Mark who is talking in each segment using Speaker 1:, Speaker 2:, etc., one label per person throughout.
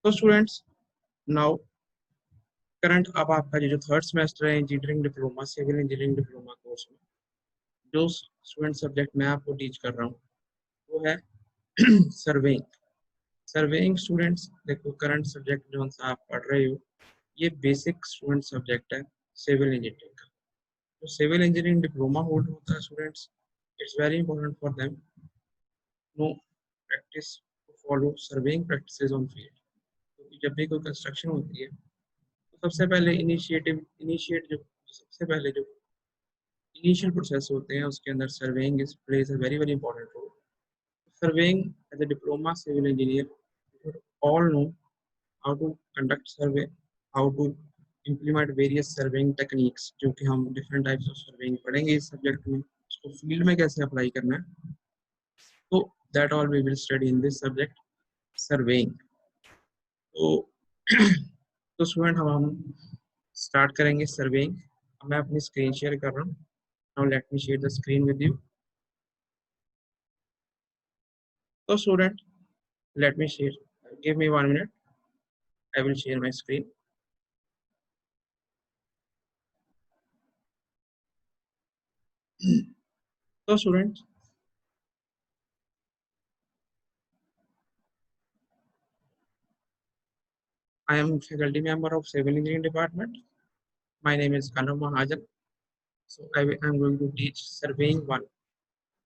Speaker 1: तो students, now current अब आपका जो थर्ड सेमेस्टर है engineering diploma civil engineering diploma course में जो स्टूडेंट सब्जेक्ट मैं आपको टीच कर रहा हूँ वो है सर्वेइंग। सर्वेइंग स्टूडेंट्स देखो, करंट सब्जेक्ट जो सा आप पढ़ रहे हो ये बेसिक स्टूडेंट सब्जेक्ट है सिविल इंजीनियरिंग का। जो सिविल इंजीनियरिंग डिप्लोमा होल्ड होता है students, it's very important for them no practice to follow surveying practices on field. क्योंकि जब भी कोई कंस्ट्रक्शन होती है तो सबसे पहले इनिशिएट जो सबसे पहले जो इनिशियल प्रोसेस होते हैं उसके अंदर surveying is plays a very very important role. Surveying as a diploma civil engineer all know how to conduct survey, how to implement various surveying techniques, जो कि हम different types of surveying पढ़ेंगे इस subject में, उसको field में कैसे apply करना है। तो that all we will study in this subject surveying। तो तो स्टूडेंट हम स्टार्ट करेंगे सर्वेइंग। मैं अपनी स्क्रीन शेयर कर रहा हूँ। Now let me share the screen with you. तो student let me share, give me 1 minute, I will share my screen। तो student I am faculty member of civil engineering department। My name is Kanav Mahajan। So am going to teach surveying 1,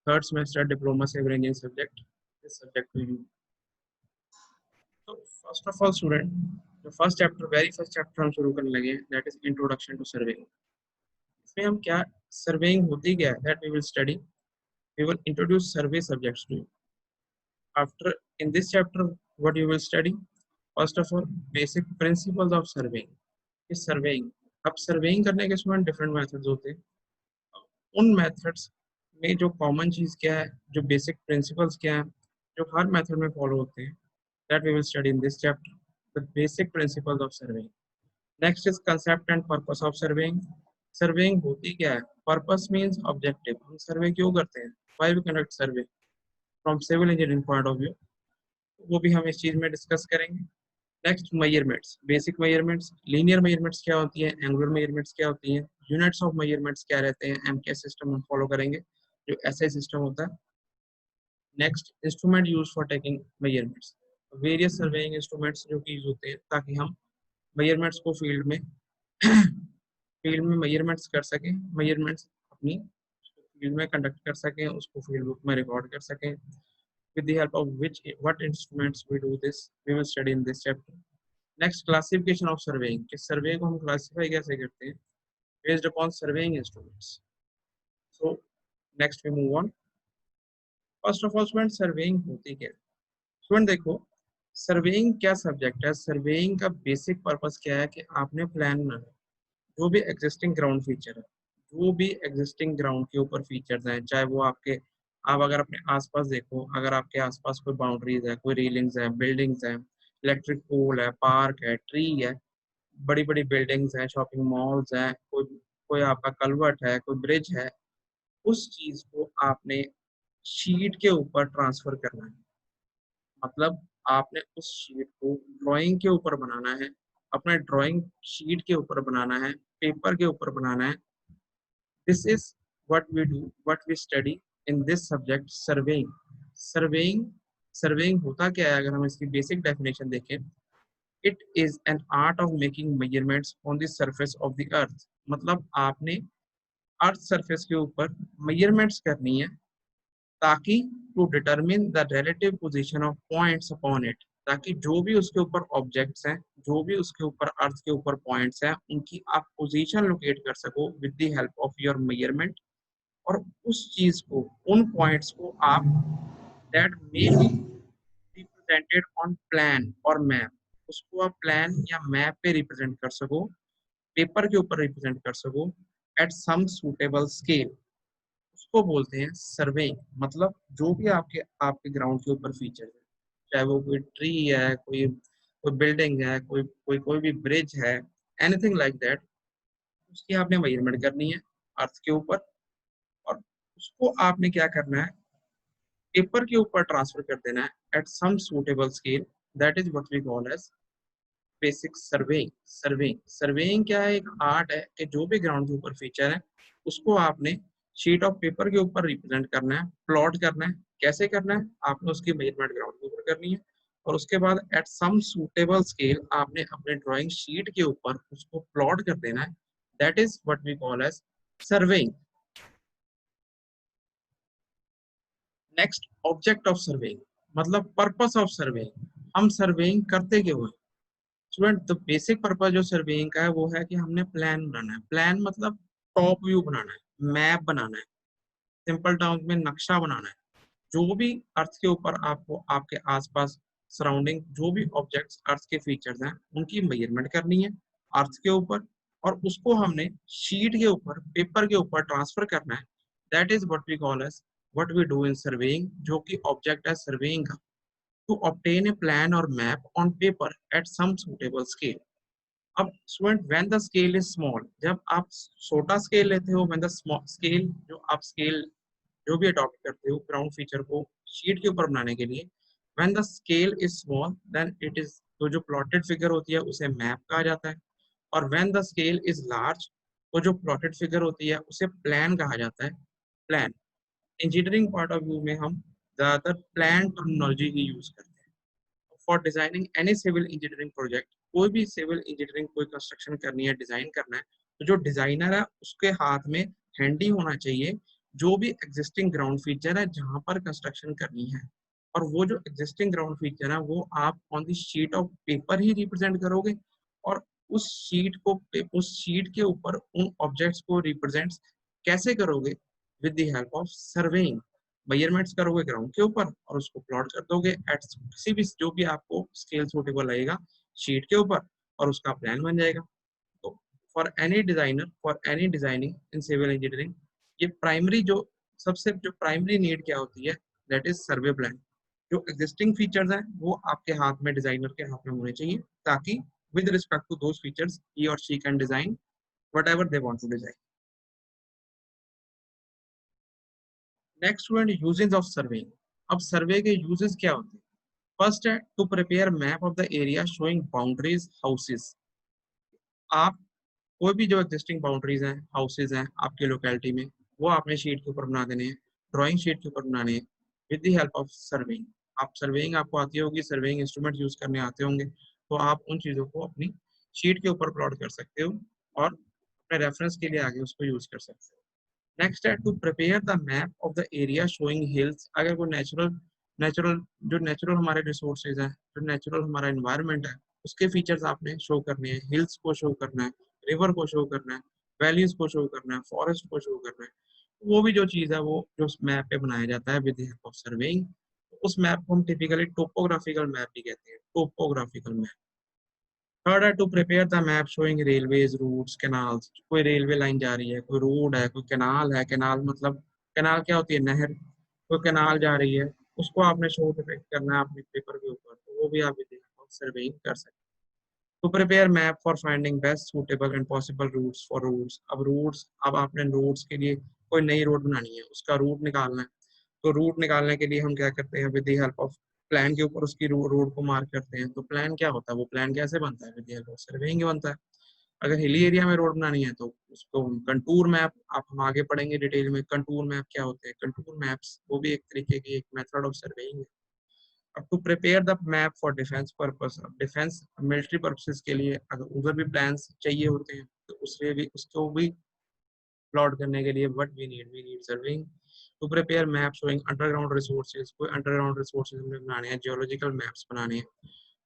Speaker 1: third semester diploma civil engineering subject, this subject to you। So first of all student, the first chapter, very first chapter हम शुरू करने लगे, that is introduction to surveying। इसमें हम क्या surveying होती क्या है, that we will study। We will introduce survey subjects to you। After in this chapter what you will study, first of all basic principles of surveying। इस surveying, अब surveying करने के स्टूडेंट different methods होते हैं। उन methods में जो common चीज क्या है, जो बेसिक प्रिंसिपल्स क्या है, जो हर मेथड में फॉलो होते हैं, that we will study in this chapter, the basic principles of surveying. Next is concept and purpose of surveying. Surveying होती क्या है, पर्पस मींस ऑब्जेक्टिव, हम सर्वे क्यों करते हैं, why we conduct survey from civil engineering point of view, वो भी हम इस चीज में डिस्कस करेंगे। Next measurements, basic measurements, linear measurements क्या होती है, एंगुलर मेजरमेंट्स क्या होती हैं, यूनिट्स ऑफ मेजरमेंट्स क्या रहते हैं, एमकेएस सिस्टम हम फॉलो करेंगे जो एसआई सिस्टम होता है। Next instrument use for taking measurements, various surveying instruments जो कि यूज होते हैं ताकि हम मेजरमेंट्स को फील्ड में फील्ड में मेजरमेंट्स कर सकें, मेजरमेंट्स अपनी फील्ड में कंडक्ट कर सकें, उसको फील्ड बुक में रिकॉर्ड कर सकें। with the help of which what instruments we do this, we will study in this chapter। Next classification of surveying, कि सर्वे को हम क्लासिफाई कैसे करते हैं, based upon surveying instruments. So next we move on. First of all student surveying होती क्या है, student देखो सर्वेइंग क्या सब्जेक्ट है, सर्वेइंग का बेसिक पर्पस क्या है कि आपने प्लान बनाना, जो भी एग्जिस्टिंग ग्राउंड फीचर है, जो भी एग्जिस्टिंग ग्राउंड के ऊपर फीचर्स हैं, चाहे वो आपके, आप अगर अपने आसपास देखो, अगर आपके आसपास कोई बाउंड्रीज है, कोई रेलिंग्स है, बिल्डिंग्स है, इलेक्ट्रिक पोल है, पार्क है, ट्री है, बड़ी बड़ी बिल्डिंग्स हैं, शॉपिंग मॉल्स हैं, कोई कोई आपका कलवर्ट है, कोई ब्रिज है, उस चीज को आपने शीट के ऊपर ट्रांसफर करना है। मतलब आपने उस शीट को ड्राइंग के ऊपर बनाना है, अपने ड्राइंग शीट के ऊपर बनाना है, पेपर के ऊपर बनाना है। This is what we do, what we study in this subject surveying. Surveying surveying होता क्या है, अगर हम इसकी बेसिक डेफिनेशन देखें, it is an art of making measurements on the surface of the earth. मतलब आपने अर्थ सरफेस के ऊपर मेजरमेंट्स करनी है ताकि to determine the relative position of points upon it, ताकि जो भी उसके ऊपर ऑब्जेक्ट्स हैं, जो भी उसके ऊपर अर्थ के ऊपर पॉइंट्स हैं, उनकी आप पोजीशन लोकेट कर सको with the help of your measurement. और उस चीज को, उन पॉइंट्स को आप that may be represented on plan और मैप, उसको आप प्लान या मैप पे रिप्रेजेंट कर सको, पेपर के ऊपर रिप्रेजेंट कर सको एट सम सूटेबल स्केल, उसको बोलते हैं सर्वेइंग। मतलब जो भी आपके आपके ग्राउंड के ऊपर फीचर है, चाहे वो कोई ट्री है, कोई कोई बिल्डिंग है, कोई भी ब्रिज है, एनीथिंग लाइक दैट, उसकी आपने मेजरमेंट करनी है अर्थ के ऊपर, और उसको आपने क्या करना है, पेपर के ऊपर ट्रांसफर कर देना है at some suitable scale, that is what we call as basic surveying. Surveying क्या है? एक आर्ट है कि जो भी ग्राउंड के ऊपर फीचर है उसको आपने शीट ऑफ पेपर के ऊपर रिप्रेजेंट करना है, प्लॉट करना है। कैसे करना है? आपने उसकी मेजरमेंट ग्राउंड के ऊपर करनी है और उसके बाद एट सम सूटेबल स्केल आपने अपने ड्राइंग शीट के ऊपर उसको प्लॉट कर देना है। That is what we call as surveying. Next, object of surveying, मतलब पर्पस ऑफ सर्वेइंग। हम सर्वेइंग करते क्यों हैं? स्टूडेंट, द बेसिक पर्पस जो सर्वेइंग का है वो है कि हमने प्लान बनाना है। प्लान मतलब टॉप व्यू बनाना है, मैप बनाना है, सिंपल टर्म्स में नक्शा बनाना है। जो भी अर्थ के ऊपर आपको आपके आसपास सराउंडिंग जो भी ऑब्जेक्ट्स अर्थ के फीचर्स हैं उनकी मेजरमेंट करनी है अर्थ के ऊपर, और उसको हमने शीट के ऊपर, पेपर के ऊपर ट्रांसफर करना है। That is what we call as, what we do in surveying, जो कि ऑब्जेक्ट है सर्वेइंग का। टू ऑब्टेन ए प्लान और map on paper at some suitable scale. अब student, when the scale is small, जब आप छोटा स्केल लेते हो, व्हेन द स्केल, जो आप स्केल जो भी अडॉप्ट करते हो ग्राउंड फीचर को शीट के ऊपर बनाने के लिए, when the scale is small then it is, तो जो प्लॉटेड फिगर होती है उसे मैप कहा जाता है। और when the scale is large, तो जो प्लॉटेड फिगर होती है उसे प्लान कहा जाता है। Plan. Engineering point of view में हम ज्यादातर प्लान टर्मिनोलॉजी ही यूज करते हैं। For designing any civil engineering project, कोई भी सिविल इंजीनियरिंग कोई कंस्ट्रक्शन करनी है, डिजाइन करना है, तो जो डिजाइनर है उसके हाथ में हैंडी होना चाहिए जो भी एग्जिस्टिंग ग्राउंड फीचर है जहां पर कंस्ट्रक्शन करनी है। और वो जो एग्जिस्टिंग ग्राउंड फीचर है वो आप on the sheet of paper he represent करोगे, और उस शीट के ऊपर उन ऑब्जेक्ट्स को रिप्रेजेंट कैसे करोगे? With the help of surveying. Measurements करोगे ग्राउंड के ऊपर और उसको प्लॉट कर दोगे एट किसी भी जो भी आपको स्केल सूटेबल लगेगा शीट के ऊपर, और उसका प्लान बन जाएगा। तो for any designer, for any designing in civil engineering, ये प्राइमरी जो सबसे जो प्राइमरी नीड क्या होती है? That is survey plan. जो एग्जिस्टिंग फीचर्स हैं वो आपके हाथ में, डिजाइनर के हाथ में होने चाहिए, ताकि with respect to those features ही और she can design whatever they want to design. Next one, uses of surveying. अब सर्वे के यूजेस क्या होते हैं? फर्स्ट है to prepare map of the area showing boundaries houses. आप कोई भी जो एग्जिस्टिंग बाउंड्रीज हैं, हाउसेज हैं आपकी लोकेलिटी में, वो आपने शीट के ऊपर बना देने हैं, ड्राइंग शीट के ऊपर बनाने हैं with the help of surveying. आप सर्वेइंग आपको आती होगी, सर्वेइंग इंस्ट्रूमेंट यूज करने आते होंगे, तो आप उन चीज़ों को अपनी शीट के ऊपर प्लॉट कर सकते हो और अपने रेफरेंस के लिए आगे उसको यूज कर सकते हो। नेक्स्ट है to prepare the map of the area showing hills. अगर कोई नेचुरल जो नेचुरल हमारे रिसोर्सेज हैं, जो नेचुरल हमारा इन्वायरमेंट है, उसके फीचर्स आपने शो करने हैं। हिल्स को शो करना है, रिवर को शो करना है, वैलीज को शो करना है, फॉरेस्ट को शो करना है। वो भी जो चीज़ है वो जो उस मैप पे बनाया जाता है विद हेल्प ऑफ सर्वेइंग, उस मैप को हम टिपिकली टोपोग्राफिकल मैप भी कहते हैं, टोपोग्राफिकल मैप। थर्ड है to prepare the map showing railways, routes, canals. कोई रेलवे लाइन जा रही है, कोई रोड है, कोई कैनाल है। कैनाल मतलब, कैनाल क्या होती है? नहर। कोई कैनाल जा रही है, उसको आपने शो डिपेक्ट करना है अपने पेपर के ऊपर, तो वो भी आप सर्वेइंग कर सकते हैं। To prepare map for finding best suitable and possible routes for routes. अब रूट्स, अब आपने रूट्स के लिए कोई नई रोड बनानी है, उसका रूट निकालना है, तो रूट निकालने के लिए हम क्या करते हैं? With the help of plan के ऊपर उसकी रोड को मार्क करते हैं। तो प्लान क्या होता है? वो प्लान कैसे बनता है? With the help of surveying बनता है। अगर हिली एरिया में रोड बनानी है तो उसको कंटूर मैप, आप हम आगे पढ़ेंगे डिटेल में कंटूर मैप क्या होते हैं। कंटूर मैप्स वो भी एक तरीके की एक मेथड ऑफ सर्वेइंग है। अब to prepare the map for defence purpose, defence military purposes के लिए अगर उधर भी प्लान्स चाहिए होते हैं तो उसके भी, उसको भी प्लॉट करने के लिए what we need surveying. To prepare map showing underground resources. कोई अंडरग्राउंड रिसोर्सेज हमें बनाने हैं, जियोलॉजिकल मैप्स बनाने हैं,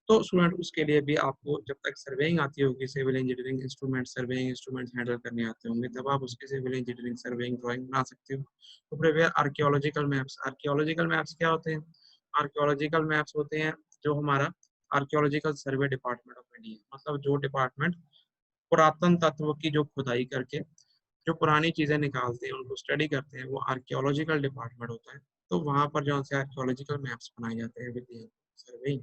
Speaker 1: तो स्टूडेंट उसके लिए भी आपको जब तक सर्वेइंग आती होगी, civil engineering instrument, surveying instrument handle करने आते होंगे, तब आप उसके सिविल इंजीनियरिंग सर्वेइंग ड्राइंग बना सकते हो। तो prepare archaeological maps. Archaeological maps क्या होते हैं? आर्कियोलॉजिकल मैप्स होते हैं जो हमारा archaeological survey department of India, मतलब जो डिपार्टमेंट पुरातन तत्व की जो खुदाई करके जो पुरानी चीजें निकालते हैं, उनको स्टडी करते हैं, वो आर्कियोलॉजिकल डिपार्टमेंट होता है। तो वहां पर जो है आर्कियोलॉजिकल मैप्स बनाए जाते हैं विद सर्वेइंग।